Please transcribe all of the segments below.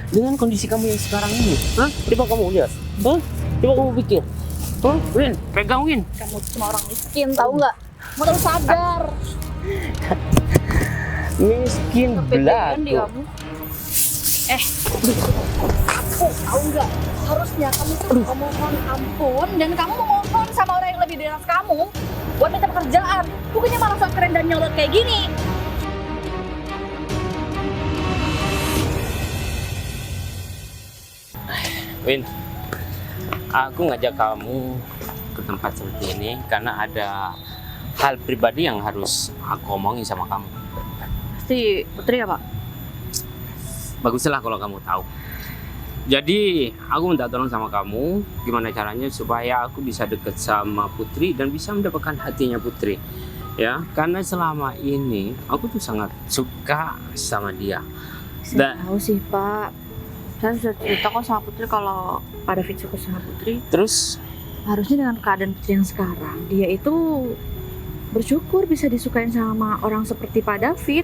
dengan kondisi kamu yang sekarang ini? Hah? Coba kamu lihat. Hah? Coba kamu pikir. Hah? Win, pegang Win. Kamu cuma orang miskin, tahu nggak? Kamu harus sadar. Miskin Kepedean di belagu. kamu. Aku tahu nggak? Harusnya kamu tuh memohon ampun dan kamu memohon sama orang yang lebih dari kamu buat minta pekerjaan. Bukannya malah sok keren dan nyolot kayak gini. Win, aku ngajak kamu ke tempat seperti ini karena ada hal pribadi yang harus aku omongin sama kamu. Pasti Putri ya, Pak? Baguslah kalau kamu tahu. Jadi aku minta tolong sama kamu, gimana caranya supaya aku bisa deket sama Putri dan bisa mendapatkan hatinya Putri. Ya, karena selama ini aku tuh sangat suka sama dia. Saya tahu sih, Pak. Saya sudah cerita kok sama Putri kalau Pak David suka sama Putri. Terus Harusnya dengan keadaan Putri yang sekarang, dia itu bersyukur bisa disukain sama orang seperti Pak David.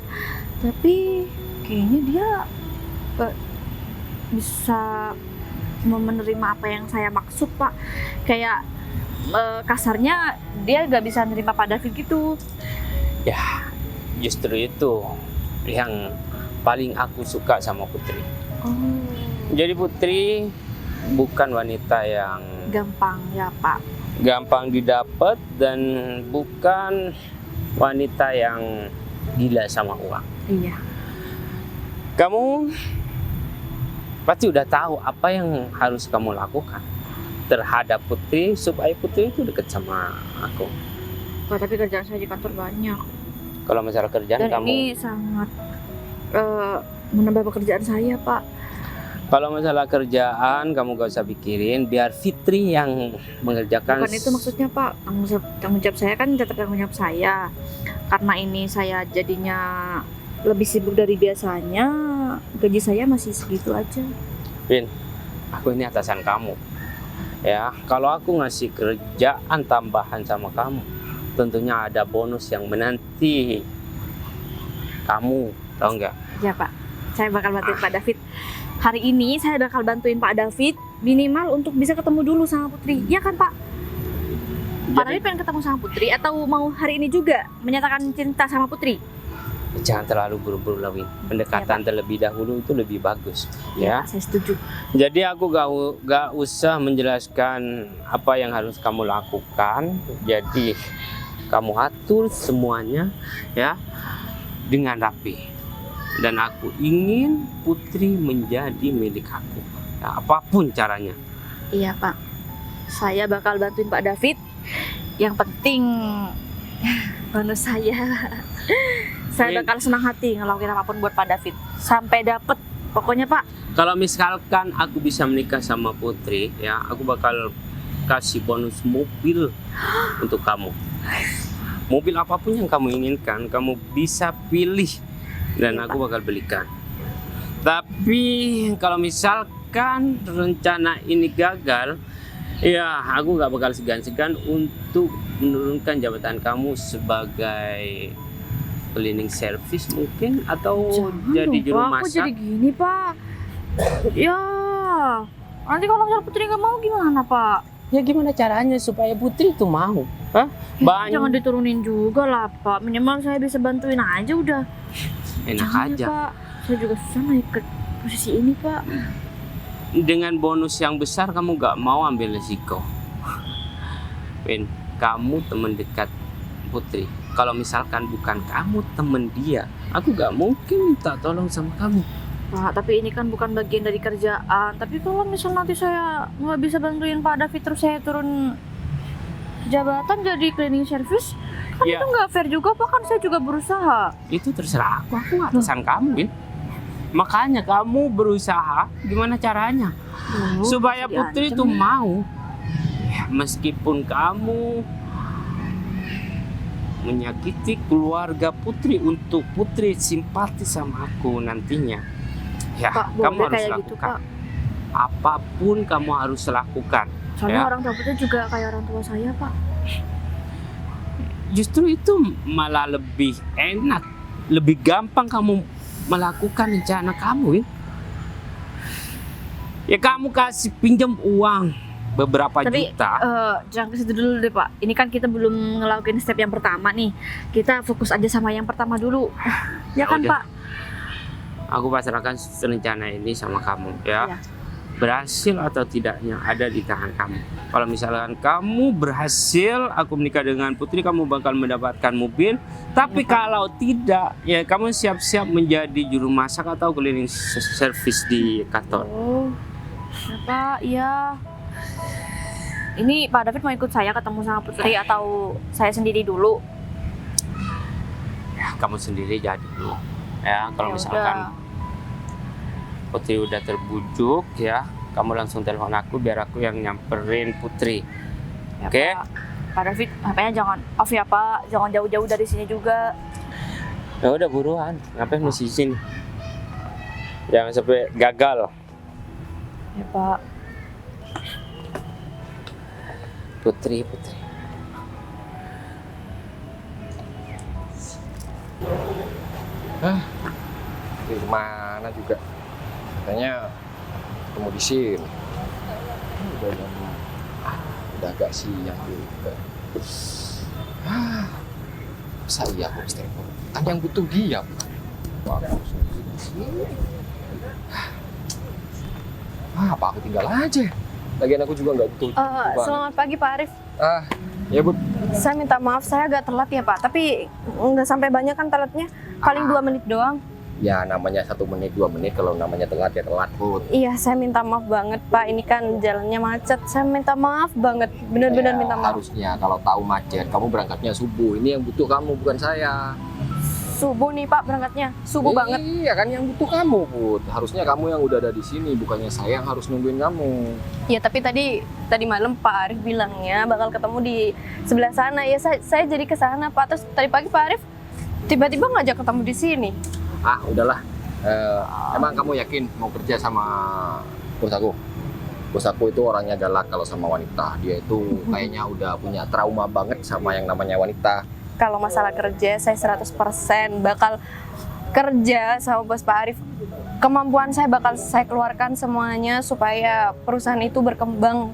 Tapi kayaknya dia gak bisa menerima apa yang saya maksud, Pak. Kayak kasarnya dia gak bisa menerima Pak David gitu. ya justru itu yang paling aku suka sama Putri. Oh, Jadi Putri bukan wanita yang gampang ya, Pak. gampang didapat dan bukan wanita yang gila sama uang. Iya. Kamu pasti udah tahu apa yang harus kamu lakukan terhadap Putri supaya Putri itu dekat sama aku. Pak, tapi kerjaan saya di kantor banyak. Kalau masalah kerjaan Dan kamu, ini sangat menambah pekerjaan saya, Pak. kalau masalah kerjaan kamu gak usah pikirin, biar Fitri yang mengerjakan. Bukan itu maksudnya, Pak. Tanggung jawab saya kan tetap tanggung jawab saya. Karena ini saya jadinya lebih sibuk dari biasanya, gaji saya masih segitu aja. Vin, aku ini atasan kamu. Ya, kalau aku ngasih kerjaan tambahan sama kamu, tentunya ada bonus yang menanti kamu, tahu nggak? Ya, Pak. Saya bakal bantuin Pak David. Hari ini saya bakal bantuin Pak David minimal untuk bisa ketemu dulu sama Putri. Iya kan, Pak? Pak David pengen ketemu sama Putri atau mau hari ini juga menyatakan cinta sama Putri? Jangan terlalu buru-buru lah, Win. Pendekatan terlebih dahulu itu lebih bagus, Ya, ya. saya setuju. Jadi aku gak usah menjelaskan apa yang harus kamu lakukan. Jadi kamu atur semuanya, ya, dengan rapi. Dan aku ingin Putri menjadi milik aku, ya, apapun caranya. Iya, Pak. Saya bakal bantuin Pak David. Yang penting bonus saya. Saya bakal senang hati ngelakuin apapun buat Pak David sampai dapet. Pokoknya, Pak. Kalau misalkan aku bisa menikah sama Putri, ya, aku bakal kasih bonus mobil untuk kamu. Mobil apapun yang kamu inginkan, kamu bisa pilih dan Iya, aku bakal belikan. Tapi kalau misalkan rencana ini gagal, ya aku gak bakal segan-segan untuk menurunkan jabatan kamu sebagai cleaning service mungkin, atau jadi juru Pak, aku masak. jadi gini, Pak. Ya, nanti kalau misalnya Putri nggak mau gimana, Pak? Ya gimana caranya supaya Putri itu mau? Hah? Jangan diturunin juga lah, Pak. Minimal saya bisa bantuin aja udah. Enak Jangan ya, aja. Pak. Saya juga susah naik ke posisi ini, Pak. Dengan bonus yang besar kamu gak mau ambil resiko. Win, kamu teman dekat Putri. Kalau misalkan bukan kamu temen dia, aku gak mungkin minta tolong sama kamu. Pak, tapi ini kan bukan bagian dari kerjaan. Tapi kalau misal nanti saya nggak bisa bantuin Pak David terus saya turun jabatan jadi cleaning service, kan Ya. itu nggak fair juga, Pak. Kan saya juga berusaha. Itu terserah aku atasan kamu, Win. Makanya kamu berusaha gimana caranya supaya masih Putri diancam itu ya. mau. Ya, meskipun kamu menyakiti keluarga Putri untuk Putri simpati sama aku nantinya. Ya, Pak, kamu boleh harus kayak lakukan. gitu, Pak. Apapun kamu harus lakukan. Soalnya Ya. orang tua Putri juga kayak orang tua saya, Pak. Justru itu malah lebih enak, lebih gampang kamu melakukan rencana kamu, Win. Ya kamu kasih pinjam uang beberapa Tapi juta. jangan ke situ dulu deh Pak. Ini kan kita belum ngelakuin step yang pertama nih. Kita fokus aja sama yang pertama dulu. Ya kan udah. Pak? Aku pasrahkan rencana ini sama kamu ya. Iya. Berhasil atau tidaknya ada di tangan kamu. Kalau misalkan kamu berhasil, aku menikah dengan Putri, kamu bakal mendapatkan mobil. Tapi Iya, Pak. kalau tidak, ya kamu siap-siap menjadi juru masak atau cleaning service di kantor. Oh, ya Pak, iya. Ini Pak David mau ikut saya ketemu sama Putri atau saya sendiri dulu? Ya, kamu sendiri jadi dulu. Ya, kalau Ya misalkan udah. Putri udah terbujuk ya, kamu langsung telepon aku biar aku yang nyamperin Putri. Ya, Oke? Pak David, HP-nya jangan off ya Pak, jangan jauh-jauh dari sini juga. Ya udah buruan, ngapain mesti di sini? Jangan sampai gagal. Ya Pak. Putri. Di mana juga katanya ketemu di sini. Udah jam, udah agak siang juga. Saya harus telepon. Kan yang butuh dia. Wah, aku sendiri di sini. Apa aku tinggal aja? Lagian aku juga nggak butuh. Selamat pagi Pak Arif. Ya Bu. Saya minta maaf, saya agak telat ya Pak. Tapi nggak sampai banyak kan telatnya. Paling 2 menit doang. Ya namanya 1 menit 2 menit, kalau namanya telat ya telat Bu. Iya, saya minta maaf banget Pak. Ini kan jalannya macet. Saya minta maaf banget. Benar-benar Ya, minta maaf. harusnya kalau tahu macet kamu berangkatnya subuh. Ini yang butuh kamu bukan saya. Subuh nih Pak berangkatnya. Subuh banget. Iya kan yang butuh kamu Put. Harusnya kamu yang udah ada di sini, bukannya saya yang harus nungguin kamu. Ya tapi tadi malam Pak Arif bilangnya bakal ketemu di sebelah sana. Ya saya jadi ke sana Pak. Terus tadi pagi Pak Arif tiba-tiba ngajak ketemu di sini. Udahlah. Emang kamu yakin mau kerja sama bos aku? Bos aku itu orangnya galak kalau sama wanita. Dia itu kayaknya udah punya trauma banget sama yang namanya wanita. Kalau masalah kerja saya 100% bakal kerja sama bos Pak Arif. Kemampuan saya bakal saya keluarkan semuanya supaya perusahaan itu berkembang.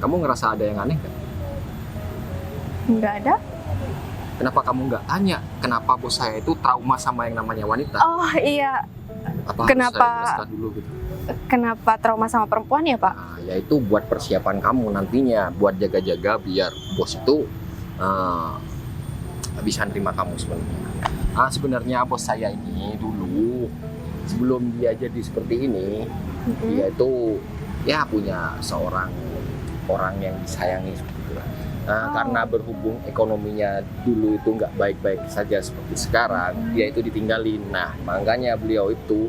Kamu ngerasa ada yang aneh nggak? Nggak ada. Kenapa kamu nggak tanya kenapa bos saya itu trauma sama yang namanya wanita? Oh iya, Apa kenapa? harus saya jelaskan dulu gitu? kenapa trauma sama perempuan ya Pak? Yaitu buat persiapan kamu nantinya, buat jaga-jaga biar bos itu bisa nerima kamu sebenarnya. Sebenarnya bos saya ini dulu sebelum dia jadi seperti ini, dia itu ya punya seorang orang yang disayangi seperti itu. Karena berhubung ekonominya dulu itu nggak baik-baik saja seperti sekarang, dia itu ditinggalin. Nah, makanya beliau itu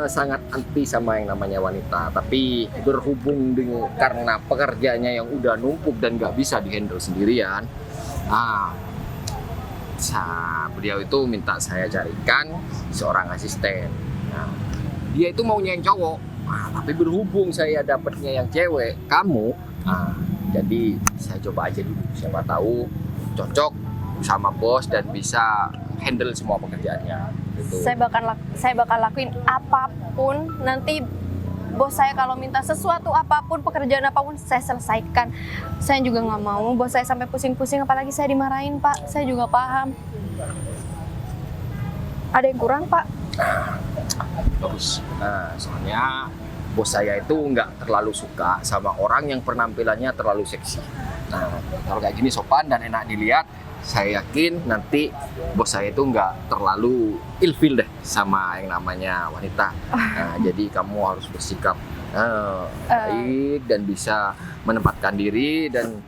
sangat anti sama yang namanya wanita. Tapi berhubung dengan karena pekerjaannya yang udah numpuk dan nggak bisa dihandle sendirian, beliau itu minta saya carikan seorang asisten. Nah, dia itu maunya yang cowok, tapi berhubung saya dapatnya yang cewek, kamu, jadi saya coba aja dulu. Siapa tahu cocok sama bos dan bisa handle semua pekerjaannya. Gitu. Saya bakal lakuin apapun. Nanti bos saya kalau minta sesuatu apapun, pekerjaan apapun saya selesaikan. Saya juga nggak mau bos saya sampai pusing-pusing, apalagi saya dimarahin Pak. Saya juga paham. Ada yang kurang Pak? Terus, soalnya bos saya itu nggak terlalu suka sama orang yang penampilannya terlalu seksi. Nah, kalau kayak gini sopan dan enak dilihat, saya yakin nanti bos saya itu nggak terlalu ilfil deh sama yang namanya wanita. Nah, jadi kamu harus bersikap baik dan bisa menempatkan diri dan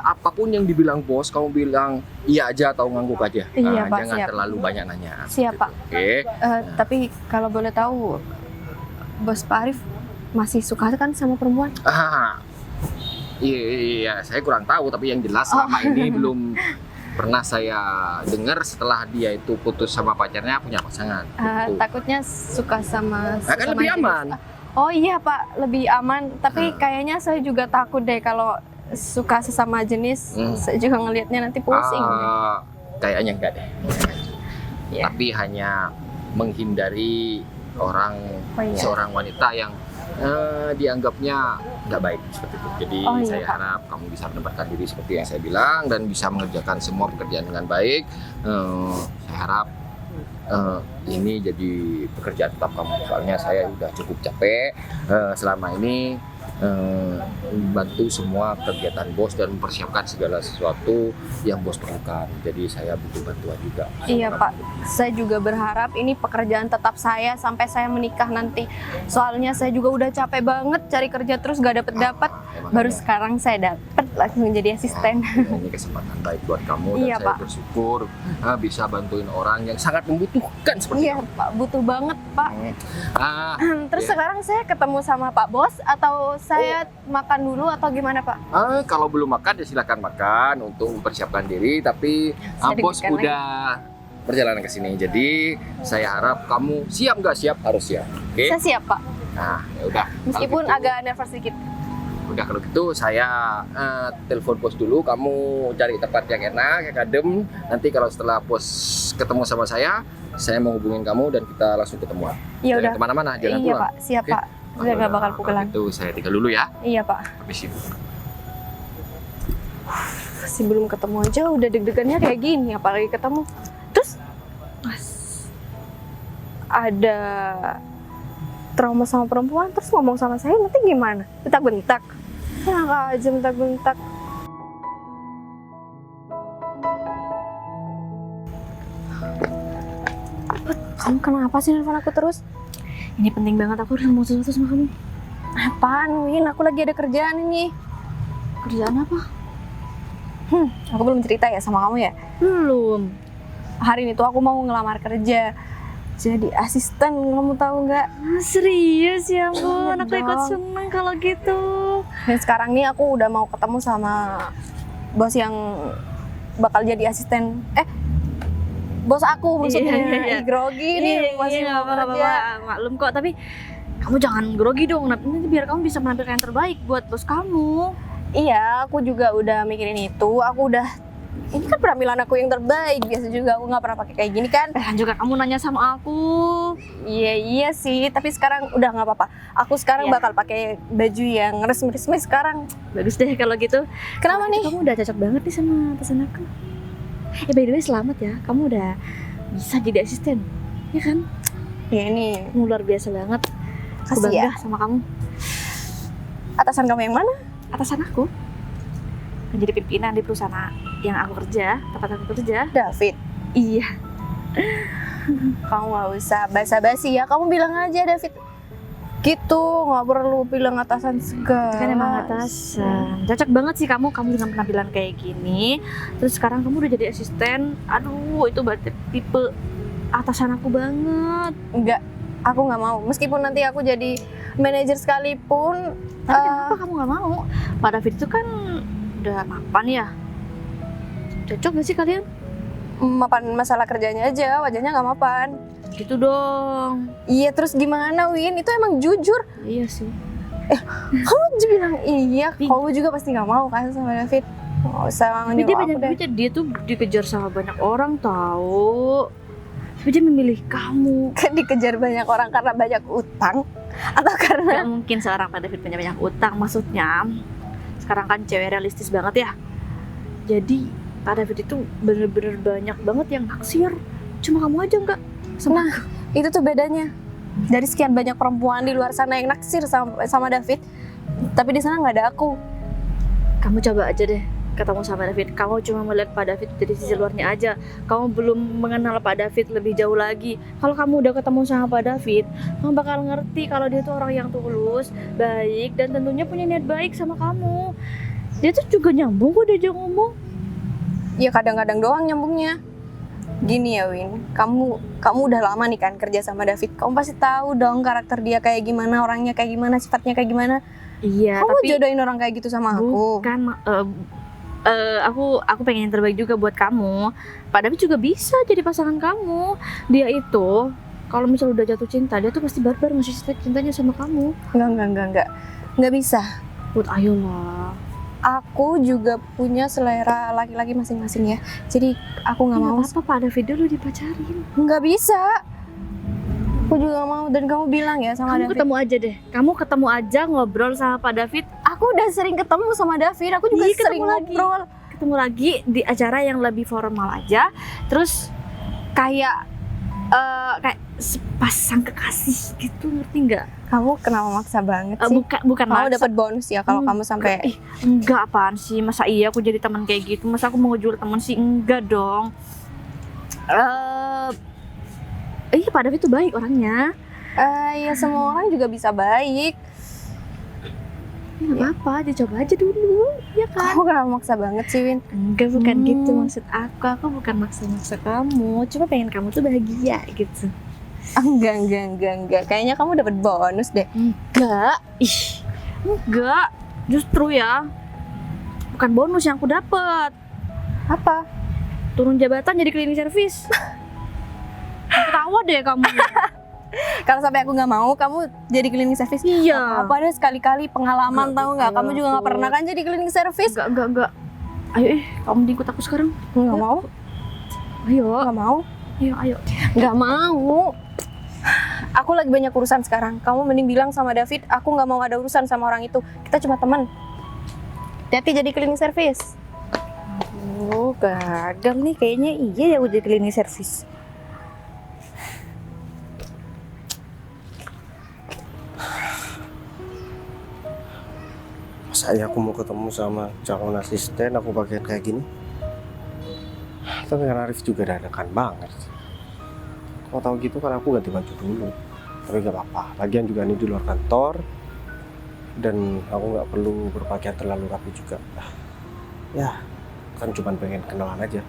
apapun yang dibilang bos, kamu bilang iya aja atau ngangguk aja. Iya, Pak, jangan siap. terlalu banyak nanya. Siap, Pak. Oke. Tapi kalau boleh tahu, bos Pak Arif masih suka kan sama perempuan? Iya, saya kurang tahu, tapi yang jelas selama ini belum pernah saya dengar setelah dia itu putus sama pacarnya punya pasangan. Gitu. Takutnya suka sama Nah, kan sama lebih jenis- aman. Oh iya Pak, lebih aman. Tapi kayaknya saya juga takut deh kalau suka sesama jenis. Saya juga ngelihatnya nanti pusing. Kayaknya enggak deh. Iya. Tapi hanya menghindari Oh, iya. seorang wanita yang dianggapnya nggak baik seperti itu. Jadi Oh, iya, saya Pak. harap kamu bisa menempatkan diri seperti yang saya bilang dan bisa mengerjakan semua pekerjaan dengan baik. Saya harap ini jadi pekerjaan tetap kamu. Soalnya saya udah cukup capek selama ini membantu semua kegiatan bos dan mempersiapkan segala sesuatu yang bos perlukan. Jadi saya butuh bantuan juga. Iya Pak, saya juga berharap ini pekerjaan tetap saya sampai saya menikah nanti. Soalnya saya juga udah capek banget cari kerja terus gak dapet-dapet. Baru sekarang saya dapet langsung jadi asisten. Ini kesempatan baik buat kamu dan Iya, saya Pak. bersyukur bisa bantuin orang yang sangat membutuhkan seperti Iya kamu. Pak, butuh banget Pak. Terus Iya. sekarang saya ketemu sama Pak Bos atau saya makan dulu atau gimana Pak? Kalau belum makan ya silakan makan untuk mempersiapkan diri. Tapi Saya bos deg-degan udah perjalanan ke sini. Jadi saya harap kamu siap nggak siap harus siap. Oke? Saya siap Pak, Nah, ya udah. meskipun Kalau gitu- agak nervous sedikit. Udah kalau gitu saya telepon bos dulu. Kamu cari tempat yang enak, yang adem. Nanti kalau setelah bos ketemu sama saya mau hubungin kamu dan kita langsung ketemuan. Iya Jangan udah. kemana-mana, jangan Iya pulang. Pak, siap Oke. Pak. Saya nggak bakal pulang. Itu saya tinggal dulu ya. Iya Pak. Permisi. Sebelum ketemu aja udah deg-degannya kayak gini, apalagi ketemu. Terus pas ada trauma sama perempuan, terus ngomong sama saya nanti gimana? Bentak-bentak. Enak aja bentak-bentak. Kamu kenapa sih nelfon aku terus? Ini penting banget, aku harus ngomong sesuatu sama kamu. Apaan, Win? Aku lagi ada kerjaan ini. Kerjaan apa? Aku belum cerita ya sama kamu ya? Belum. Hari ini tuh aku mau ngelamar kerja. Jadi asisten, kamu tahu nggak? Serius ya ampun, Iya aku ikut dong. seneng kalau gitu. Dan sekarang nih aku udah mau ketemu sama bos yang bakal jadi asisten. Bos aku maksudnya. Iya. Ih, grogi nih masih nggak mau apa-apa, kerja. maklum kok. Tapi kamu jangan grogi dong, nanti biar kamu bisa menampilkan yang terbaik buat bos kamu. Iya, aku juga udah mikirin itu. Aku udah, ini kan penampilan aku yang terbaik. Biasa juga aku nggak pernah pakai kayak gini kan. Kan juga kamu nanya sama aku. Iya sih, tapi sekarang udah nggak apa-apa. Aku sekarang Iya. bakal pakai baju yang resmi-resmi sekarang. Bagus deh kalau gitu. Kenapa Kalau nih? gitu kamu udah cocok banget nih sama pesan aku. By the way, selamat ya, kamu udah bisa jadi asisten, ya kan? Ya ini Kamu luar biasa banget. Aku kasih ya. bangga sama kamu. Atasan kamu yang mana? Atasan aku kan jadi pimpinan di perusahaan yang aku kerja, tempat aku kerja. David. Iya. Kamu nggak usah basa-basi ya. Kamu bilang aja David. Gitu, nggak perlu bilang atasan segala. Kan emang atasan. Cocok banget sih kamu dengan penampilan kayak gini. Terus sekarang kamu udah jadi asisten. Aduh, itu berarti tipe atasan aku banget. Enggak, aku nggak mau. Meskipun nanti aku jadi manajer sekalipun. Tapi kenapa kamu nggak mau? Pak David itu kan udah mapan ya. Cocok gak sih kalian? Mapan masalah kerjanya aja, wajahnya nggak mapan. Gitu dong. Iya, terus gimana Win? Itu emang jujur. Iya sih. Kamu aja bilang iya. Ih. Kamu juga pasti nggak mau kan sama David. Nggak usah Tapi dia nyuruh banyak aku deh. duitnya, dia tuh dikejar sama banyak orang tahu. Tapi dia memilih kamu. Kan dikejar banyak orang karena banyak utang atau karena Gak mungkin seorang Pak David punya banyak utang, maksudnya. Sekarang kan cewek realistis banget ya. Jadi Pak David itu bener-bener banyak banget yang naksir. Cuma kamu aja enggak. Sama Nah, itu tuh bedanya. Dari sekian banyak perempuan di luar sana yang naksir sama David, tapi di sana nggak ada aku. kamu coba aja deh ketemu sama David. Kamu cuma melihat Pak David dari sisi luarnya aja. Kamu belum mengenal Pak David lebih jauh lagi. Kalau kamu udah ketemu sama Pak David, kamu bakal ngerti kalau dia tuh orang yang tulus, baik, dan tentunya punya niat baik sama kamu. Dia tuh juga nyambung kok diajak ngomong. Ya kadang-kadang doang nyambungnya. Gini ya Win, kamu udah lama nih kan kerja sama David. Kamu pasti tahu dong karakter dia kayak gimana, orangnya kayak gimana, sifatnya kayak gimana. Iya, Kamu tapi jodohin orang kayak gitu sama aku. bukan aku pengen yang terbaik juga buat kamu. Pak David juga bisa jadi pasangan kamu. Dia itu kalau misalnya udah jatuh cinta, dia tuh pasti barbar ngasih cintanya sama kamu. Nggak bisa. Buat ayolah. Aku juga punya selera laki-laki masing-masing ya. Jadi aku nggak mau. Apa Pak David dulu dipacarin. Nggak bisa. Aku juga mau, dan kamu bilang ya sama Kamu David. ketemu aja deh. Kamu ketemu aja ngobrol sama Pak David. Aku udah sering ketemu sama David, aku juga Iya, ketemu sering lagi. ngobrol. Ketemu lagi di acara yang lebih formal aja. Terus kayak sepasang kekasih gitu, ngerti nggak? Kamu kenapa maksa banget sih? Bukan Kamu maksa. dapat bonus ya kalau kamu sampai Enggak, apaan sih? Masa iya aku jadi teman kayak gitu? Masa aku mau jual teman sih? Enggak dong. Iya, Pak David itu baik orangnya. ya semua orang juga bisa baik. Ya, nggak apa-apa, dicoba aja dulu, ya kan? Kamu kenapa maksa banget sih, Win? Enggak, bukan gitu maksud aku. Aku bukan maksa-maksa kamu. Cuma pengen kamu tuh bahagia gitu. Enggak. Kayaknya kamu dapat bonus deh. Enggak, enggak. Justru ya, bukan bonus yang aku dapat. Apa? Turun jabatan jadi cleaning service. Ketawa deh kamu. Kalau sampai aku nggak mau, kamu jadi cleaning service. Iya. Apa deh sekali-kali pengalaman, tahu nggak? Kamu juga nggak pernah kan jadi cleaning service? Enggak. Ayo, kamu ikut aku sekarang. Nggak mau. Ayo, Nggak mau. ayo. Nggak mau. Aku lagi banyak urusan sekarang. Kamu mending bilang sama David, aku nggak mau ada urusan sama orang itu. Kita cuma teman. Hati jadi cleaning service. Oh, gagal nih kayaknya. Iya ya udah cleaning service. Saya aku mau ketemu sama calon asisten, aku pakai kayak gini. Tapi kan Arif juga dadakan banget. Kalau tahu gitu kan aku ganti baju dulu. Tapi gak apa-apa. Lagian juga ini di luar kantor dan aku nggak perlu berpakaian terlalu rapi juga. Ya, kan cuma pengen kenalan aja.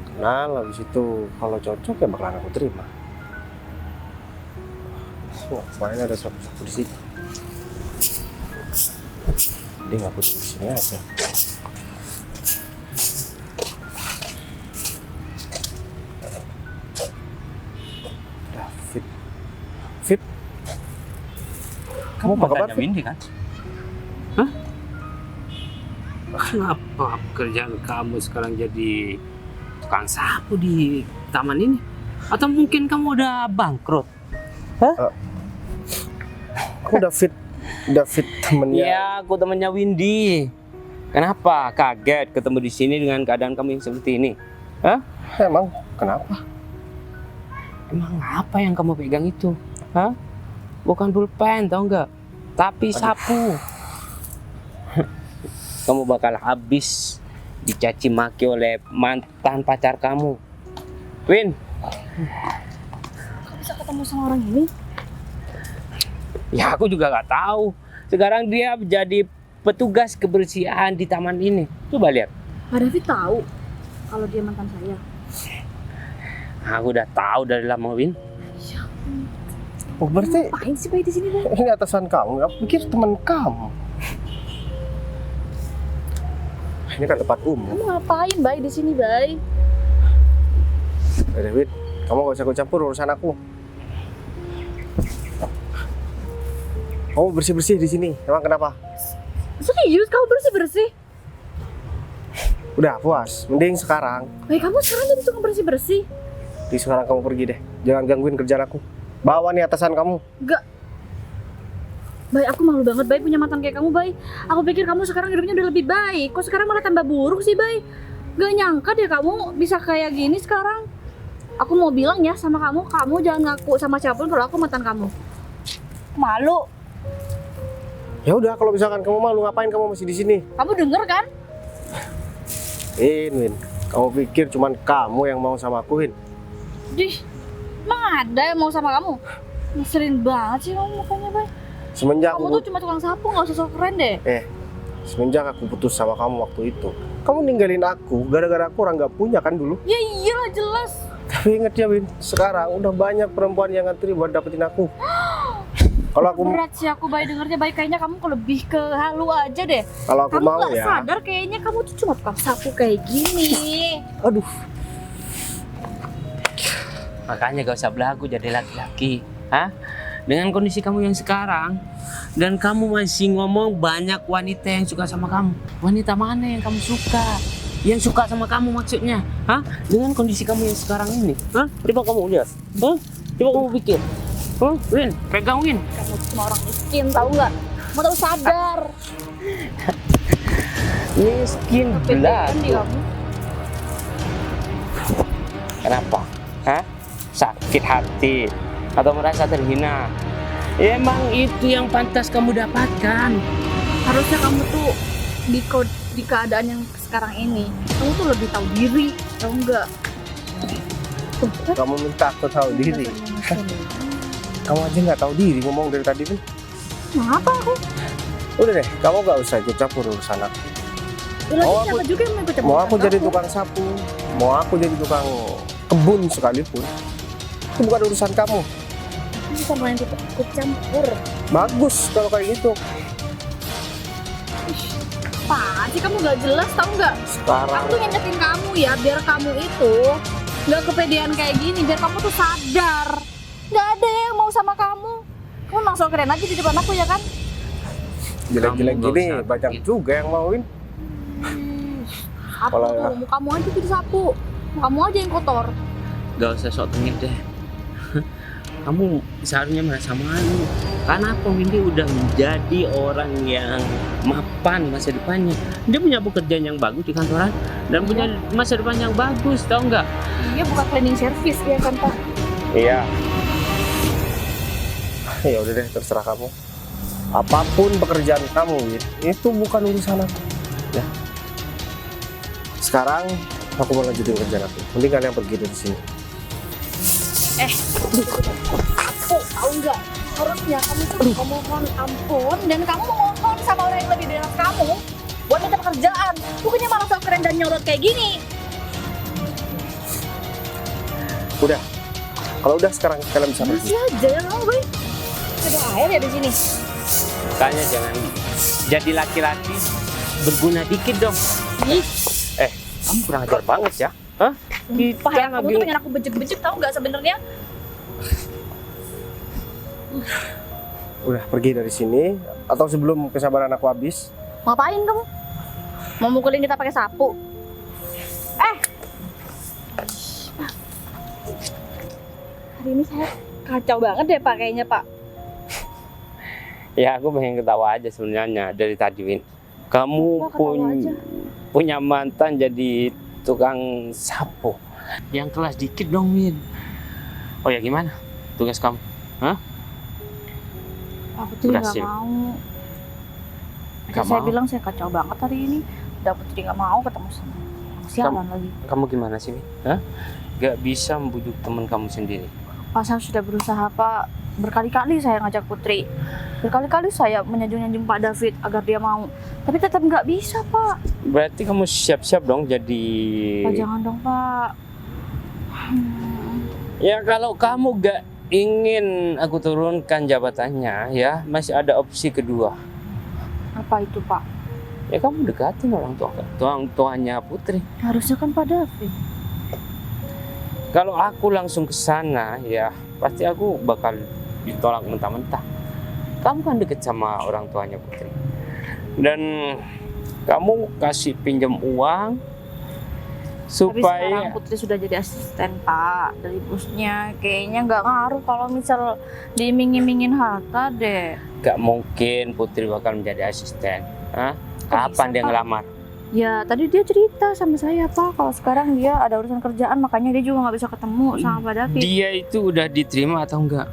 Kenal, habis itu kalau cocok ya bakalan aku terima. Ngapain ada sapu-sapu di sini? Dia nggak perlu di sini aja. Fit, kamu apa kabar? tanya Windy kan? Hah? Kenapa pekerjaan kamu sekarang jadi tukang sapu di taman ini? Atau mungkin kamu udah bangkrut? Aku David temennya. Iya, aku temannya Windy. Kenapa? Kaget ketemu di sini dengan keadaan kamu yang seperti ini? Hah? Emang kenapa? Emang apa yang kamu pegang itu? Hah? Bukan pulpen, tau nggak? Tapi sapu. Kamu bakal habis dicaci maki oleh mantan pacar kamu. Win, Kok bisa ketemu sama orang ini? ya aku juga nggak tahu. Sekarang dia jadi petugas kebersihan di taman ini. Coba lihat. Pak David tahu kalau dia mantan saya. Aku udah tahu dari lama, Win. Oh, berarti Ngapain sih Bay di sini, Bay? ini atasan kamu. Aku pikir teman kamu. Ini kan tempat umum. Kamu ngapain Bay di sini, Bay? David, kamu gak usah ikut campur urusan aku. Kamu bersih-bersih di sini. Emang kenapa? Serius kamu bersih-bersih? Udah puas. Mending sekarang. Bay, kamu sekarang jadi tukang bersih-bersih? Di sekarang kamu pergi deh. Jangan gangguin kerjaan aku. Bawa nih atasan kamu. Enggak. Bay, aku malu banget Bay punya mantan kayak kamu, Bay. Aku pikir kamu sekarang hidupnya udah lebih baik. Kok sekarang malah tambah buruk sih, Bay? Gak nyangka deh kamu bisa kayak gini sekarang. Aku mau bilang ya sama kamu jangan ngaku sama siapapun kalau aku mantan kamu. Malu. Ya udah, kalau misalkan kamu malu, ngapain kamu masih di sini? Kamu denger kan? Win, kamu pikir cuman kamu yang mau sama aku, Win? Dih, emang ada yang mau sama kamu? Ngeselin banget sih kamu mukanya, Bay. Semenjak Kamu tuh cuma tukang sapu, gak usah sok keren deh. semenjak aku putus sama kamu waktu itu, kamu ninggalin aku gara-gara aku orang nggak punya kan dulu. Ya iyalah jelas. Tapi inget ya, Win, sekarang udah banyak perempuan yang ngantri buat dapetin aku. Kalau aku Berat sih aku Bay dengernya, Bay. Kayaknya kamu kok lebih ke halu aja deh. kalau aku Kamu mau gak ya. sadar kayaknya kamu tuh cuma tukang sapu kayak gini. Aduh. Makanya gak usah belagu jadi laki-laki. Hah? Dengan kondisi kamu yang sekarang, dan kamu masih ngomong banyak wanita yang suka sama kamu. Wanita mana yang kamu suka? Yang suka sama kamu maksudnya? Hah? Dengan kondisi kamu yang sekarang ini? Hah? Coba kamu lihat. Hah? Coba kamu pikir. Win, pegang Win. Kamu cuma orang miskin, tahu nggak? Mau tahu sadar. Miskin Kepedean di belagu. kamu. Kenapa? Hah? Sakit hati atau merasa terhina? Ya, emang itu yang pantas kamu dapatkan. Harusnya kamu tuh di keadaan yang sekarang ini, kamu tuh lebih tahu diri, tahu nggak? Tuh, kan? Kamu minta aku tahu diri. Kamu aja nggak tahu diri ngomong dari tadi tuh. Kenapa aku? Udah deh, kamu nggak usah ikut campur urusan aku. Ya, lagi Mau siapa aku- juga yang mau ikut campur Mau aku urusan jadi kamu? tukang sapu, mau aku jadi tukang kebun sekalipun, itu bukan urusan kamu. Kamu sama yang ikut campur. Bagus kalau kayak gitu. Apaan sih kamu nggak jelas, tahu nggak? Sekarang Aku tuh ngingetin kamu ya, biar kamu itu nggak kepedean kayak gini, biar kamu tuh sadar. Nggak ada yang mau sama kamu. Kamu langsung keren aja di depan aku ya kan? jelek-jelek Kamu nggak gini usah banyak gitu. juga yang mauin. Sapu Kalau- tuh, mau kamu aja jadi sapu. Mau kamu aja yang kotor. Gak usah sok tengil deh. Kamu seharusnya merasa malu. Karena apa? Windy udah menjadi orang yang mapan masa depannya. Dia punya pekerjaan yang bagus di kantoran dan punya masa depan yang bagus, tau nggak? Iya, bukan cleaning service ya kan Pak? Iya. Ya udah deh, terserah kamu. Apapun pekerjaan kamu, Win, itu bukan urusan aku. Ya. Sekarang aku mau lanjutin kerjaan aku. Mending kalian pergi dari sini. Aku tahu nggak? Harusnya kamu tuh mohon ampun dan kamu mohon sama orang yang lebih dari kamu buat minta pekerjaan. Bukannya malah sok keren dan nyolot kayak gini. Udah. Kalau udah sekarang kalian bisa pergi. Masih aja ya kamu, Boy. Ada air ya di sini. Makanya jangan jadi laki-laki berguna dikit dong. Ih, Kamu kurang ajar banget ya. Hah? sumpah ya, kamu tuh lagi- pengen aku bejek-bejek tahu nggak sebenarnya? Udah pergi dari sini atau sebelum kesabaran aku habis. Ngapain kamu? Mau mukulin kita pakai sapu? Hari ini saya kacau banget deh pakainya, Pak. Ya aku pengen ketawa aja sebenarnya dari tadi, Win. Kamu Kenapa ketawa aja? punya mantan jadi tukang sapu. Yang kelas dikit dong, Win. Oh ya, gimana tugas kamu? Aku tuh nggak Berhasil. mau. Nggak Saya mau? bilang saya kacau banget hari ini. Udah Putri nggak mau ketemu sama sialan lagi. Kamu gimana sih, Win? Hah? Gak bisa membujuk teman kamu sendiri. Pas saya sudah berusaha, Pak. Berkali-kali saya ngajak Putri. Berkali-kali saya menyanjung-nyanjung Pak David agar dia mau. Tapi tetap nggak bisa, Pak. Berarti kamu siap-siap dong jadi... Pak, jangan dong, Pak. Ya kalau kamu gak ingin aku turunkan jabatannya, ya masih ada opsi kedua. Apa itu, Pak? Ya kamu dekatin orang tuanya Putri. Harusnya kan Pak David. Kalau aku langsung ke sana, ya pasti aku bakal ditolak mentah-mentah. Kamu kan deket sama orang tuanya Putri. Dan kamu kasih pinjam uang Tapi supaya sekarang Putri sudah jadi asisten, Pak, dari bosnya. Kayaknya nggak ngaruh kalau misal diiming-imingin harta deh. gak mungkin Putri bakal menjadi asisten. Hah? Kok Kapan bisa, dia Pak? ngelamar? Ya, tadi dia cerita sama saya, Pak, kalau sekarang dia ada urusan kerjaan, makanya dia juga nggak bisa ketemu sama Pak David. Dia itu udah diterima atau enggak?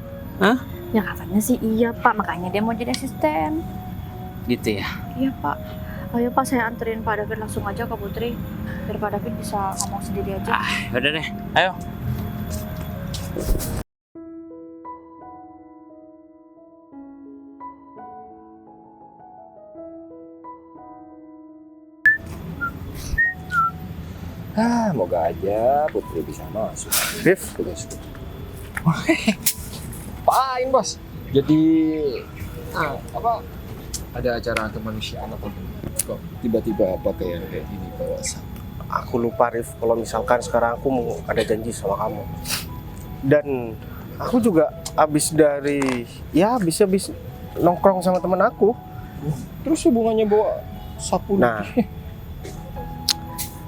Ya katanya sih iya, Pak, makanya dia mau jadi asisten. Gitu ya. Iya, Pak. Ayo, Pak, saya anterin Pak David langsung aja ke Putri. Biar Pak David bisa ngomong sendiri aja. Udah deh, ayo. Moga aja Putri bisa masuk. Rif, Tugas. Apain, Bos? Jadi apa? Ada acara kemanusiaan apa? Kok tiba-tiba pakai yang kayak gini ke WhatsApp? aku lupa Rif, kalau misalkan sekarang aku mau ada janji sama kamu. Dan aku juga habis nongkrong sama temen aku. Terus hubungannya bawa sapu? Nah,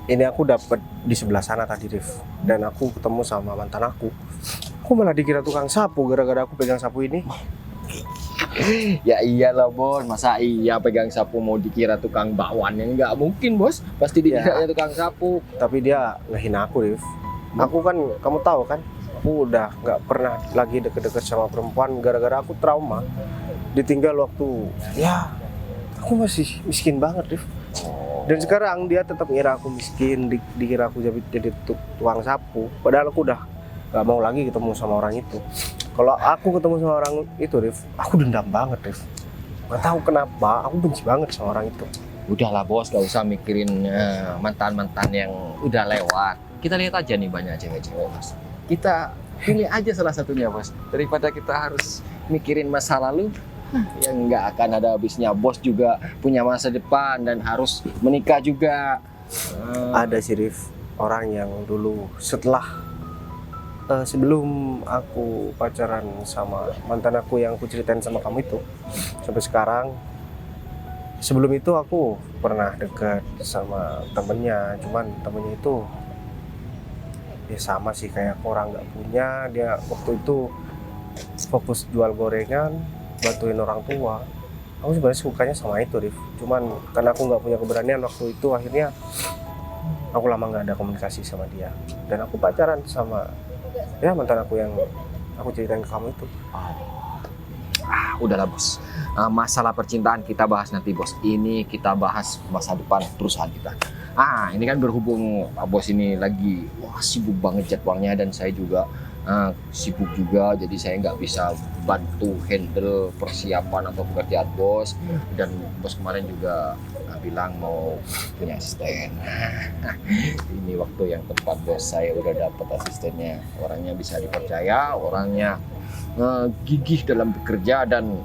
ini aku dapat di sebelah sana tadi, Rif. Dan aku ketemu sama mantan aku. Aku malah dikira tukang sapu gara-gara aku pegang sapu ini. Ya iyalah bos, masa iya pegang sapu mau dikira tukang bakwan? Yang nggak mungkin bos, pasti dikiranya tukang sapu. Tapi dia ngehina aku, Rif. Aku kan, kamu tahu kan, aku udah nggak pernah lagi deket-deket sama perempuan gara-gara aku trauma. Ditinggal waktu, ya aku masih miskin banget, Rif. Dan sekarang dia tetap ngira aku miskin, dikira aku jadi tukang sapu. Padahal aku udah nggak mau lagi ketemu sama orang itu. Kalau aku ketemu sama orang itu, Rif, aku dendam banget, Rif. Gak tahu kenapa, aku benci banget sama orang itu. Udahlah bos, gak usah mikirin mantan-mantan yang udah lewat. Kita lihat aja nih banyak cewek-cewek bos. Kita pilih aja salah satunya bos. Daripada kita harus mikirin masa lalu yang nggak akan ada habisnya. Bos juga punya masa depan dan harus menikah juga. Ada sih, Rif, orang yang dulu sebelum aku pacaran sama mantan aku yang aku ceritain sama kamu itu, sampai sekarang. Sebelum itu aku pernah deket sama temennya, cuman temennya itu ya sama sih kayak aku, orang nggak punya. Dia waktu itu fokus jual gorengan, bantuin orang tua. Aku sebenarnya sukanya sama itu, Rif. Cuman karena aku nggak punya keberanian waktu itu, akhirnya aku lama nggak ada komunikasi sama dia. Dan aku pacaran sama ya mantan aku yang aku ceritain ke kamu itu. Udahlah bos, masalah percintaan kita bahas nanti bos. Ini kita bahas masa depan perusahaan kita. Ini kan berhubung Pak Bos ini lagi sibuk banget jadwalnya dan saya juga sibuk juga, jadi saya nggak bisa bantu handle persiapan atau pekerjaan bos. Dan bos kemarin juga bilang mau punya asisten. Ini waktu yang tepat bos, saya udah dapat asistennya. Orangnya bisa dipercaya, orangnya gigih dalam bekerja, dan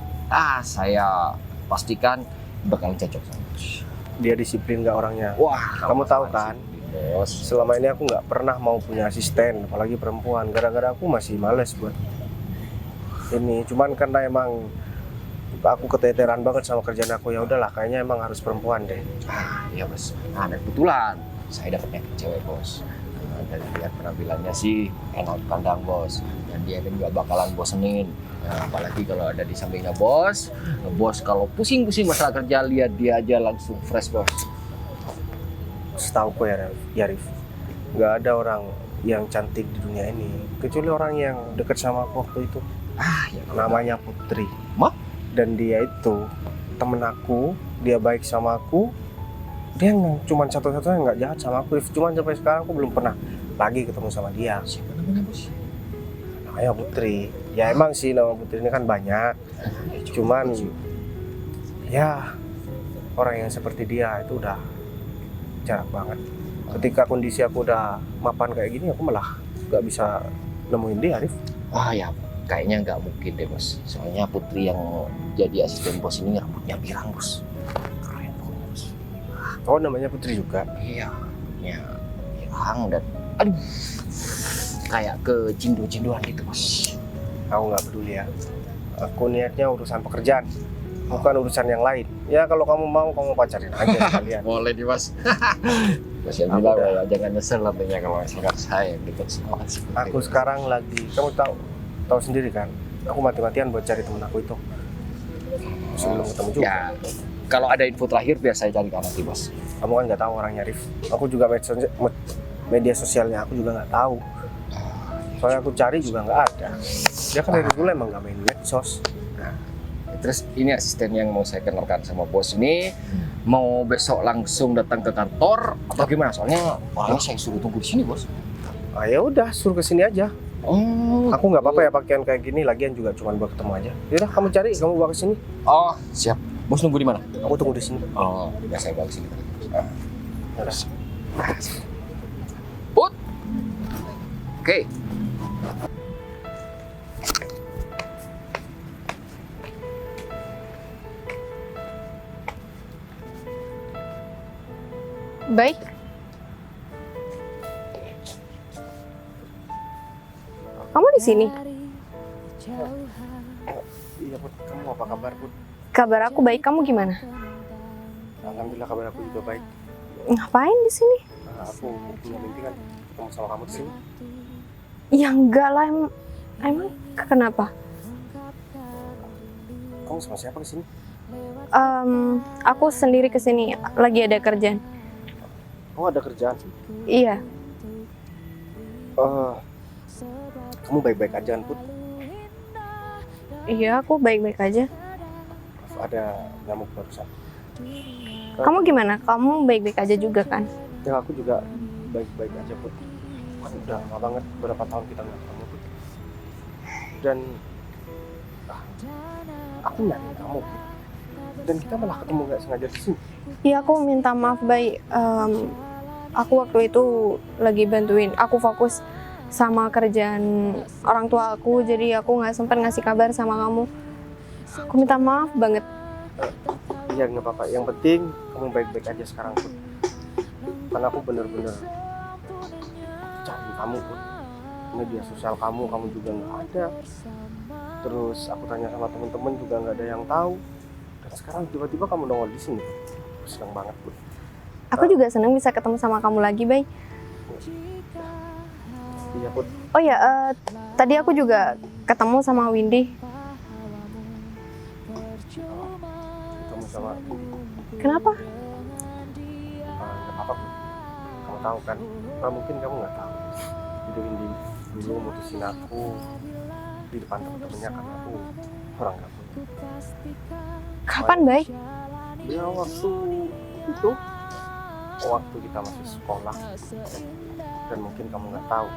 saya pastikan bakal cocok sama bos. Dia disiplin nggak orangnya. Wah, Kamu tahu kan, bos. selama ini aku nggak pernah mau punya asisten, apalagi perempuan. Gara-gara aku masih males buat ini. Cuman karena emang aku keteteran banget sama kerjaan aku, ya udahlah, kayaknya emang harus perempuan deh. Iya bos. Dan kebetulan saya dapetnya cewek bos. Dan lihat penampilannya sih enak pandang bos. Dan dia kan juga bakalan bosenin. Apalagi kalau ada di sampingnya bos. Bos kalau pusing-pusing masalah kerja, lihat dia aja langsung fresh bos. Setauku ya Rif, nggak ada orang yang cantik di dunia ini kecuali orang yang dekat sama aku waktu itu. Ya, Namanya Putri. Mah? Dan dia itu temen aku, dia baik sama aku. Dia cuma satu-satunya nggak jahat sama aku, Rif. Cuman sampai sekarang aku belum pernah lagi ketemu sama dia. Siapa namanya bos? Namanya Putri. Ya emang sih nama Putri ini kan banyak. Cuman ya orang yang seperti dia itu udah jarang banget. Ketika kondisi aku udah mapan kayak gini, aku malah nggak bisa nemuin dia, Rif. Ya kayaknya nggak mungkin deh bos. Soalnya Putri yang jadi asisten bos ini rambutnya pirang bos. Keren pokoknya bos. Oh, namanya Putri juga. Iya, ya pirang dan aduh kayak kecindu-cinduan gitu bos. Aku nggak peduli ya. Aku niatnya urusan pekerjaan, bukan urusan yang lain. Ya kalau kamu mau, kamu pacarin aja sekalian. Boleh nih bos. Bos yang bilang ya jangan nyesel nantinya kalau misalkan saya deket sama Aku sekarang lagi, kamu tahu sendiri kan, aku mati-matian buat cari temen aku itu. Sebelum ketemu juga. Ya, kalau ada info terakhir biar saya cari kamu nanti bos. Kamu kan nggak tahu orangnya, Rif. Aku juga media sosialnya aku juga nggak tahu. Soalnya aku cari juga nggak ada. Dia kan dari dulu emang nggak main medsos. Terus ini asisten yang mau saya kenalkan sama bos ini mau besok langsung datang ke kantor atau gimana? Soalnya orangnya saya suruh tunggu di sini bos. Ya udah, suruh kesini aja. Oh, Aku nggak apa-apa ya pakaian kayak gini, lagian juga cuma buat ketemu aja. Yaudah, kamu cari, kamu bawa kesini. Oh, siap. Bos nunggu di mana? Aku tunggu di sini. Oh, ya saya bawa ke sini. Yaudah. Put. Oke. Baik. Kamu di sini? Iya, Put. Kamu apa kabar, Put? Kabar aku baik. Kamu gimana? Alhamdulillah kabar aku juga baik. Ngapain di sini? Aku punya mimpi kan ketemu sama kamu di sini. Ya enggak lah. Emang kenapa? Kamu sama siapa kesini? Aku sendiri kesini, lagi ada kerjaan. Oh, ada kerjaan. Iya. Kamu baik-baik aja kan, Put? Iya, aku baik-baik aja. Ada nyamuk barusan. Kamu gimana? Kamu baik-baik aja juga kan? Ya, aku juga baik-baik aja, Put. Kan udah lama banget, berapa tahun kita nggak ketemu, Put. Dan aku nyari kamu, Put. Dan kita malah ketemu nggak sengaja di sini. Iya, aku minta maaf, Bay. Aku waktu itu lagi bantuin. Aku fokus sama kerjaan orang tua aku, jadi aku nggak sempat ngasih kabar sama kamu. Aku minta maaf banget. Iya, nggak apa-apa. Yang penting kamu baik-baik aja sekarang, Put. Karena aku bener-bener cari kamu, Put. Media sosial kamu juga nggak ada. Terus aku tanya sama temen-temen juga nggak ada yang tahu. Dan sekarang tiba-tiba kamu nongol di sini. Aku senang banget, Put. Aku juga senang bisa ketemu sama kamu lagi, Bay. Iya, Put. Oh ya, tadi aku juga ketemu sama Windy. Ketemu sama Kenapa? nggak apa-apa, Put. Kamu tahu kan? Mungkin kamu nggak tahu. Jadi Windy dulu mutusin aku di depan temen-temennya karena aku orang gabut. Kapan, Bay? Ya waktu itu, waktu kita masih sekolah. Dan mungkin kamu nggak tahu,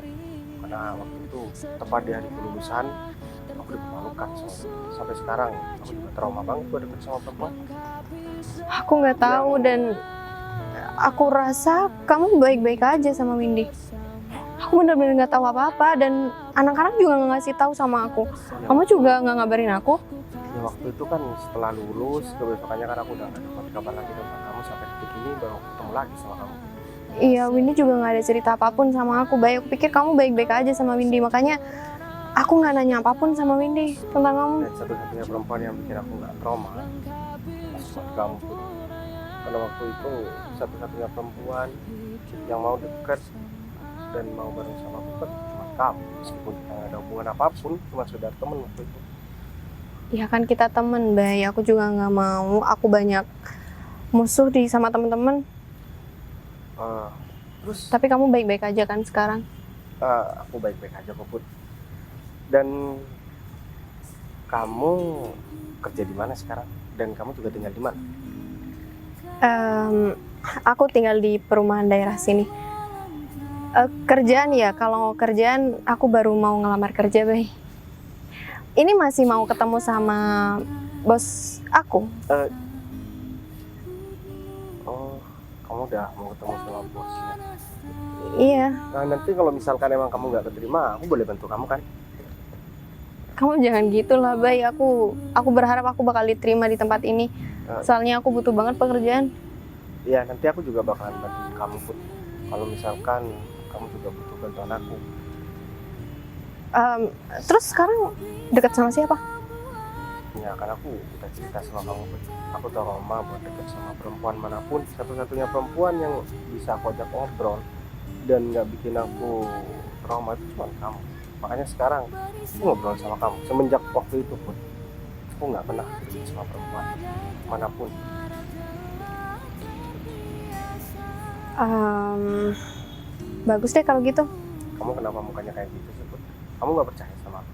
karena waktu itu tepat di hari kelulusan, aku dipermalukan sama dia. Sampai sekarang aku juga trauma banget gue deket sama perempuan. Aku nggak tahu dan aku rasa kamu baik-baik aja sama Windy. Aku bener-bener nggak tahu apa-apa dan anak-anak juga nggak ngasih tahu sama aku. Kamu juga nggak ngabarin aku? Ya waktu itu kan setelah lulus, kebesokannya kan aku udah nggak dapat kabar lagi tentang kamu sampai detik ini baru ketemu lagi sama kamu. Iya, Windy juga nggak ada cerita apapun sama aku. Baik, aku pikir kamu baik-baik aja sama Windy, makanya aku nggak nanya apapun sama Windy tentang kamu. Dan satu-satunya perempuan yang bikin aku nggak trauma cuma kamu, Put. Karena waktu itu satu-satunya perempuan yang mau deket dan mau bareng sama aku kan cuma kamu, meskipun kita nggak ada hubungan apapun, cuma sekedar temen waktu itu. Ya kan kita temen, Bay. Aku juga nggak mau. Aku banyak musuh sama temen-temen. Terus Tapi kamu baik-baik aja kan sekarang? aku baik-baik aja kok, Put. Dan kamu kerja di mana sekarang? Dan kamu juga tinggal di mana? Aku tinggal di perumahan daerah sini. Kerjaan ya, kalau kerjaan aku baru mau ngelamar kerja, Bay. Ini masih mau ketemu sama bos aku. Oh, kamu udah mau ketemu sama bosnya. Iya, Nah, nanti kalau misalkan emang kamu nggak keterima, aku boleh bantu kamu kan? kamu jangan gitu lah, Bay. Aku berharap aku bakal diterima di tempat ini. Soalnya aku butuh banget pekerjaan. Iya, nanti aku juga bakalan bantu kamu, Put. Kalau misalkan kamu juga butuh bantuan aku. Terus sekarang dekat sama siapa? Ya, karena aku udah cerita sama kamu, Put. Aku trauma buat deket sama perempuan manapun. Satu-satunya perempuan yang bisa aku ajak ngobrol dan nggak bikin aku trauma itu cuma kamu. Makanya sekarang aku ngobrol sama kamu. Semenjak waktu itu, Put, aku nggak pernah deket sama perempuan manapun. Bagus deh kalau gitu. Kamu kenapa mukanya kayak gitu sih, Put? Kamu nggak percaya sama aku?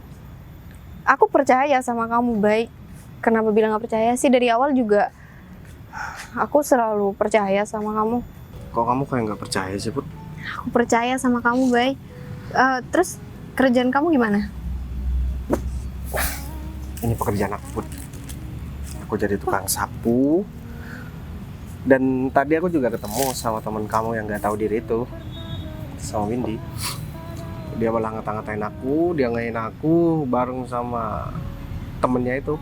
Aku percaya sama kamu, baik. Kenapa bilang gak percaya sih? Dari awal juga aku selalu percaya sama kamu. Kok kamu kayak nggak percaya sih, Put? Aku percaya sama kamu, baik. Terus kerjaan kamu gimana? Ini pekerjaan aku, Put. Aku jadi tukang sapu. Dan tadi aku juga ketemu sama teman kamu yang nggak tahu diri itu, sama Windy. Dia malah ngata-ngatain aku, dia ngain aku bareng sama temennya itu.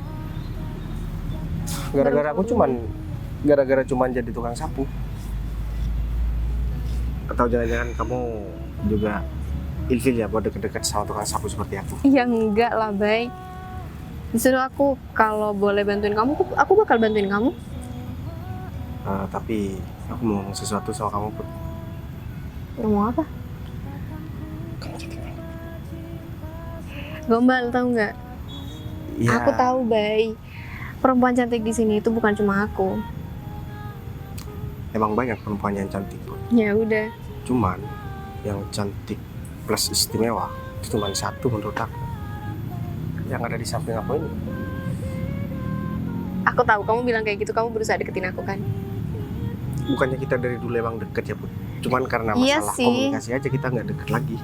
Gara-gara cuman jadi tukang sapu. Atau jangan-jangan kamu juga ilfil ya buat deket-deket sama tukang sapu seperti aku? Ya enggak lah, Bay. Justru aku kalau boleh bantuin kamu, aku bakal bantuin kamu. Tapi aku mau ngomong sesuatu sama kamu, Put. Ngomong apa? Kamu cantik banget. Gombal tau nggak? Ya, Aku tahu, Bay. Perempuan cantik di sini itu bukan cuma aku. emang banyak perempuan yang cantik Put. Ya udah. Cuman yang cantik plus istimewa itu cuma satu menurut aku, yang ada di samping aku ini. Aku tahu kamu bilang kayak gitu, kamu berusaha deketin aku kan? Bukannya kita dari dulu emang deket ya Put, cuman karena Iya masalah sih. komunikasi aja kita nggak deket lagi.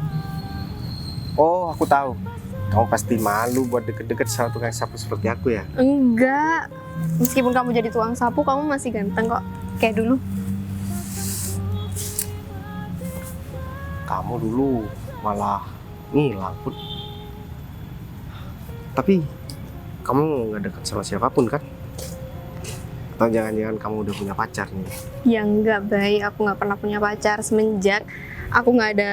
Oh, aku tahu, kamu pasti malu buat deket-deket sama tukang sapu seperti aku ya. Enggak. Meskipun kamu jadi tukang sapu, kamu masih ganteng kok. Kayak dulu. Kamu dulu malah ngilang Put. Tapi kamu nggak deket sama siapapun kan? Atau jangan-jangan kamu udah punya pacar nih? Ya enggak, Bay. Aku nggak pernah punya pacar semenjak aku nggak ada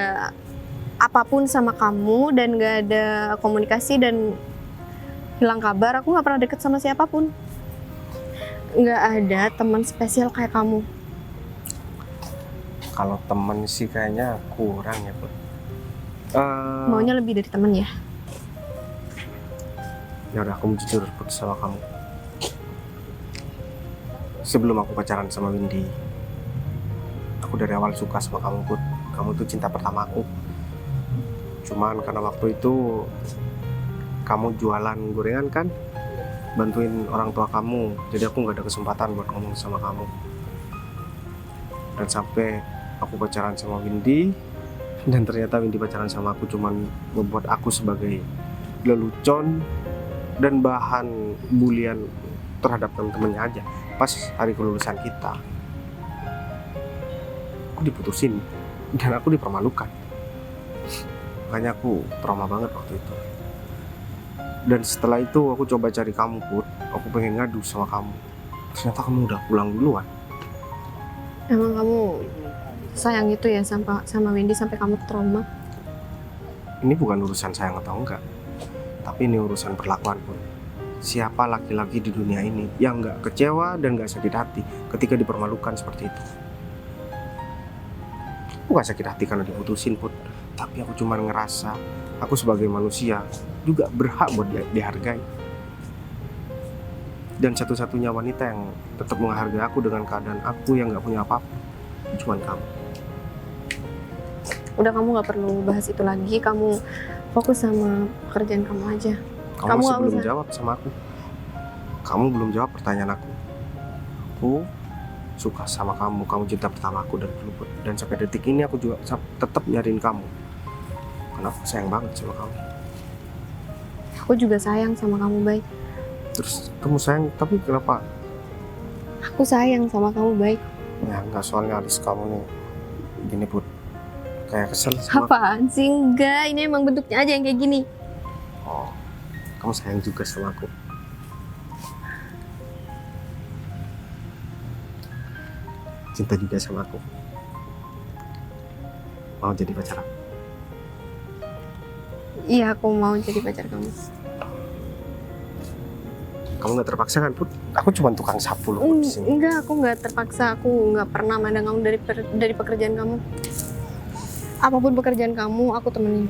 apapun sama kamu dan nggak ada komunikasi dan hilang kabar. Aku nggak pernah deket sama siapapun. Nggak ada teman spesial kayak kamu. Kalau temen sih kayaknya kurang ya Put. Maunya lebih dari teman ya. Ya udah, aku mau jujur Put sama kamu. Sebelum aku pacaran sama Windy, aku dari awal suka sama kamu Put. Kamu tuh cinta pertama aku. Cuman karena waktu itu kamu jualan gorengan kan, bantuin orang tua kamu, jadi aku nggak ada kesempatan buat ngomong sama kamu. Dan sampai aku pacaran sama Windy, dan ternyata Windy pacaran sama aku cuman membuat aku sebagai lelucon dan bahan bulian terhadap temen-temennya aja. Pas hari kelulusan kita, aku diputusin dan aku dipermalukan. Makanya aku trauma banget waktu itu. Dan setelah itu aku coba cari kamu Put. Aku pengen ngadu sama kamu. Ternyata kamu udah pulang duluan. Emang kamu sayang itu ya sama Windy sampai kamu trauma? Ini bukan urusan sayang atau enggak, tapi ini urusan perlakuan Put. Siapa laki-laki di dunia ini yang nggak kecewa dan nggak sakit hati ketika dipermalukan seperti itu? Aku gak sakit hati karena diputusin Put, tapi aku cuma ngerasa aku sebagai manusia juga berhak buat dihargai. Dan satu-satunya wanita yang tetap menghargai aku dengan keadaan aku yang nggak punya apa-apa cuma kamu. Udah, kamu nggak perlu bahas itu lagi. Kamu fokus sama pekerjaan kamu aja. Kamu Kamu masih nggak belum usah. jawab sama aku. Kamu belum jawab pertanyaan aku. Aku suka sama kamu, kamu cinta pertama aku dari dulu Put. Dan sampai detik ini aku juga tetap nyariin kamu. Karena aku sayang banget sama kamu. Aku juga sayang sama kamu, Bay. Terus kamu sayang, tapi kenapa? Aku sayang sama kamu, Bay. Ya enggak, soalnya alis kamu nih gini Put, kayak kesel sama aku. Apaan sih? Enggak, ini emang bentuknya aja yang kayak gini. Oh, kamu sayang juga sama aku. Cinta juga sama aku. Mau jadi pacar aku? Iya, aku mau jadi pacar kamu. Kamu nggak terpaksa kan Put? Aku cuma tukang sapu loh Put, di sini. Enggak, aku nggak terpaksa. Aku nggak pernah mandang kamu dari pekerjaan kamu. Apapun pekerjaan kamu, aku temenin.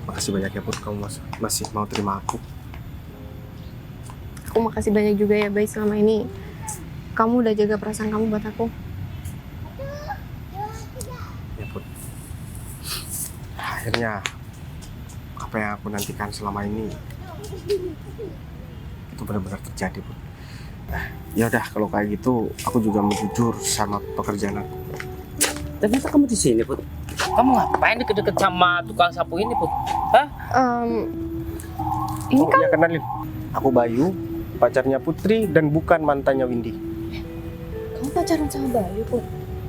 Makasih banyak ya Put, kamu masih mau terima aku. Aku makasih banyak juga ya, Bay, selama ini. Kamu udah jaga perasaan kamu buat aku. Ya Put, akhirnya apa yang aku nantikan selama ini itu benar-benar terjadi Put. Ya udah, kalau kayak gitu aku juga mau jujur sama pekerjaan aku. Ternyata kamu di sini, Put. Kamu ngapain deket-deket sama tukang sapu ini, Put? Ini Oh kan ya, kenalin, aku Bayu, pacarnya Putri dan bukan mantannya Windy. Kamu pacaran sama Bayu, Put?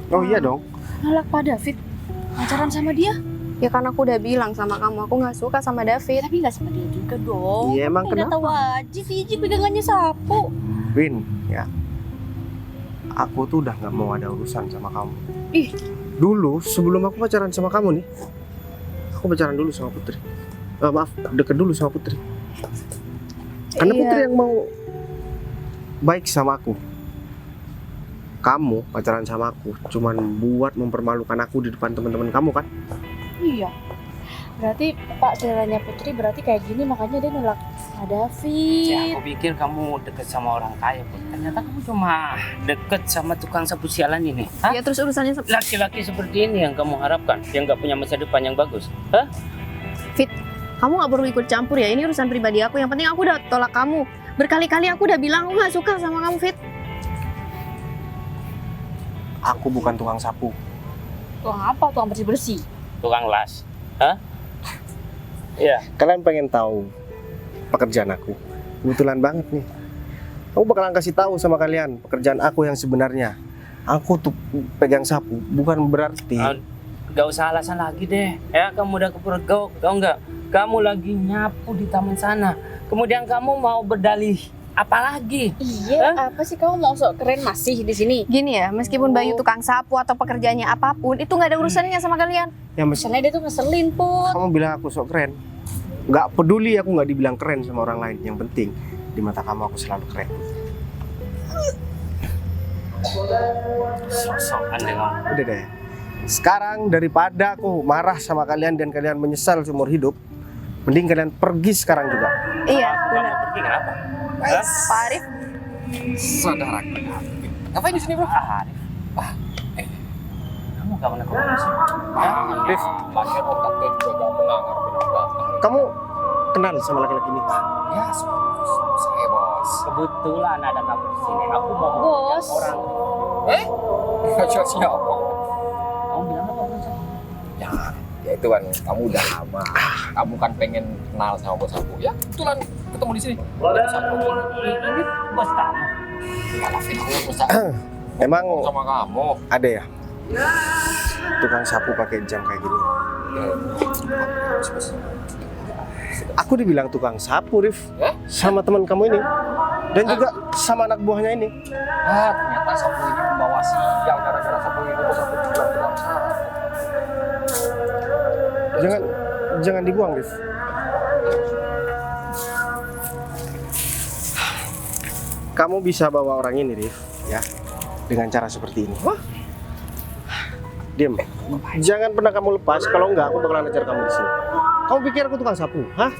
Oh iya dong. Nolak Pak David? Pacaran sama dia? ya kan aku udah bilang sama kamu, aku nggak suka sama David. Tapi nggak sama dia juga dong. Iya, emang Udah kenapa? tahu aja Fiji pegangannya sapu. Win, ya, aku tuh udah nggak mau ada urusan sama kamu. Ih. Dulu sebelum aku pacaran sama kamu nih, aku pacaran dulu sama Putri. Maaf, deket dulu sama Putri. Karena Iya. Putri yang mau baik sama aku. Kamu pacaran sama aku cuman buat mempermalukan aku di depan teman-teman kamu kan? Iya. Berarti Pak saudaranya Putri berarti kayak gini makanya dia nolak Pak David. Ya, aku pikir kamu deket sama orang kaya, Put. Ternyata kamu cuma deket sama tukang sapu sialan ini. Hah? Ya terus urusannya Laki-laki seperti ini yang kamu harapkan, yang nggak punya masa depan yang bagus. Hah? kamu nggak perlu ikut campur ya. Ini urusan pribadi aku. Yang penting aku udah tolak kamu. Berkali-kali aku udah bilang aku nggak suka sama kamu, Fit. Aku bukan tukang sapu. Tukang apa? Tukang bersih-bersih. Tukang las. Hah? Iya. Kalian pengen tahu pekerjaan aku? Kebetulan banget nih. Aku bakalan kasih tahu sama kalian pekerjaan aku yang sebenarnya. Aku tuh pegang sapu, bukan berarti Gak usah alasan lagi deh. Ya, kamu udah kepergok, tau nggak? Kamu lagi nyapu di taman sana. Kemudian kamu mau berdalih apa lagi? Iya, apa sih kamu mau sok keren masih di sini? Gini ya, meskipun Bayu tukang sapu atau pekerjaannya apapun, itu nggak ada urusannya sama kalian. ya mesti Misalnya dia tuh ngeselin, Put. kamu bilang aku sok keren. Nggak peduli aku nggak dibilang keren sama orang lain. Yang penting di mata kamu aku selalu keren. Sok-sokan deh kamu. Udah deh. Sekarang daripada aku marah sama kalian dan kalian menyesal seumur hidup, mending kalian pergi sekarang juga. Iya, Kamu benar. pergi kenapa? Pak Arif, Saudara. Ngapain di sini, Bro? Arif. Kamu gak pernah ketemu sih? Rif, Lahir otaknya juga gak menangar benar-benar. kamu kenal sama laki-laki ini? Ya, saya bos. Kebetulan ada kamu di sini. Aku mau Bos. orang. Ngajak siapa? Kamu bilang apa bos? Ya itu kan, kamu udah lama. Kamu kan pengen kenal sama bos aku. Ya, kebetulan ketemu di sini. Ini bos kamu. Ya, David, aku bos aku Emang sama kamu. ada ya tukang sapu pakai jam kayak gini? Aku dibilang tukang sapu, Rif, Ya? sama teman kamu ini, dan juga sama anak buahnya ini. Ternyata sapu ini membawa sial. Gara-gara sapu ini bos aku bilang salah. Jangan dibuang, Rif. Kamu bisa bawa orang ini, Rif, ya, dengan cara seperti ini. Diam. Jangan pernah kamu lepas. Kalau enggak, aku bakalan ajar kamu di sini. Kamu pikir aku tukang sapu? Hah?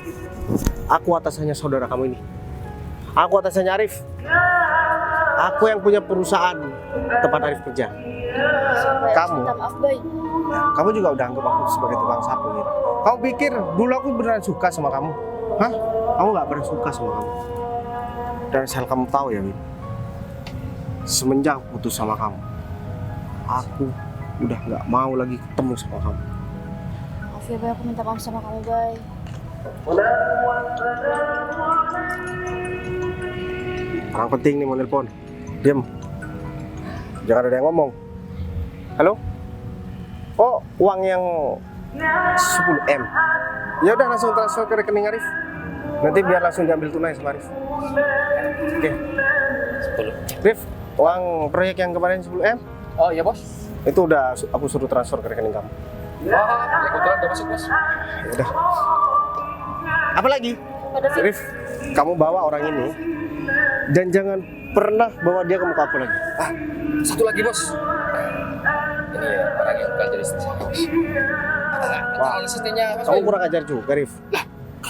Aku atasannya saudara kamu ini. Aku atasannya Arif. Aku yang punya perusahaan tempat Arif kerja. Kamu, Minta maaf, Bay. kamu juga udah anggap aku sebagai tukang sapu gitu. Kamu pikir dulu aku beneran suka sama kamu? Hah? Kamu nggak pernah suka sama kamu. Dan asal kamu tahu ya, Win. Semenjak putus sama kamu, aku udah nggak mau lagi ketemu sama kamu. Maaf ya, Bay. Aku minta maaf sama kamu, Bay. Orang penting nih mau nelpon. Diam. Jangan ada yang ngomong. Halo? Oh, uang yang 10M. Ya udah langsung transfer ke rekening Arif. Nanti biar langsung diambil tunai sama Arif. Oke. 10. Rif, uang proyek yang kemarin 10M Oh iya bos. itu udah aku suruh transfer ke rekening kamu. Ya kebetulan udah masuk bos. Ya udah. Apa lagi? Pak David. Rif, kamu bawa orang ini dan jangan pernah bawa dia ke muka aku lagi. Satu lagi bos. Ini ya orang yang bakal jadi istri saya. Wah. Asistennya mas. Kamu kurang ajar juga, Rif.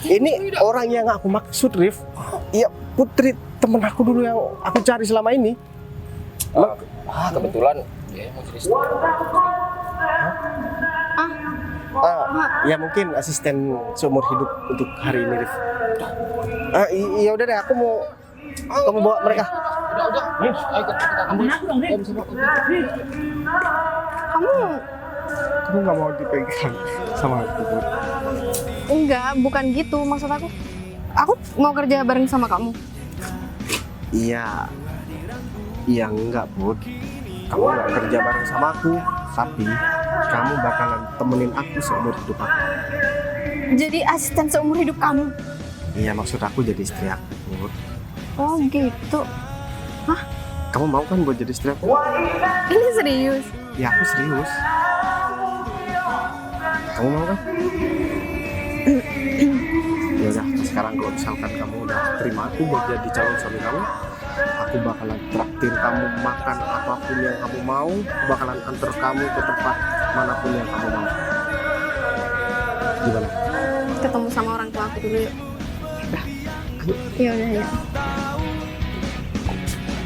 Ini orang yang aku maksud, Rif. Iya, Putri, temen aku dulu yang aku cari selama ini. Kebetulan dia mau jadi istri. Ya mungkin asisten seumur hidup untuk hari ini, Rif. Iya udah deh, aku mau kamu bawa mereka. Udah. Ayo kita kamu Kamu nggak mau dipegang sama aku, Put. enggak, bukan gitu maksud aku. Aku mau kerja bareng sama kamu. Iya enggak, Put. Kamu nggak kerja bareng sama aku, tapi kamu bakalan temenin aku seumur hidup aku. Jadi asisten seumur hidup kamu. Iya, maksud aku jadi istri aku, Put. Oh gitu. Kamu mau kan buat jadi istri aku? Ini serius. Ya aku serius. Kamu mau kan? Ya udah, sekarang kalau misalkan kamu udah terima aku buat jadi calon suami kamu, aku bakalan traktir kamu makan apapun yang kamu mau, aku bakalan antar kamu ke tempat manapun yang kamu mau. Gimana? Ketemu sama orang tua aku dulu yuk. Udah, Ya udah ya.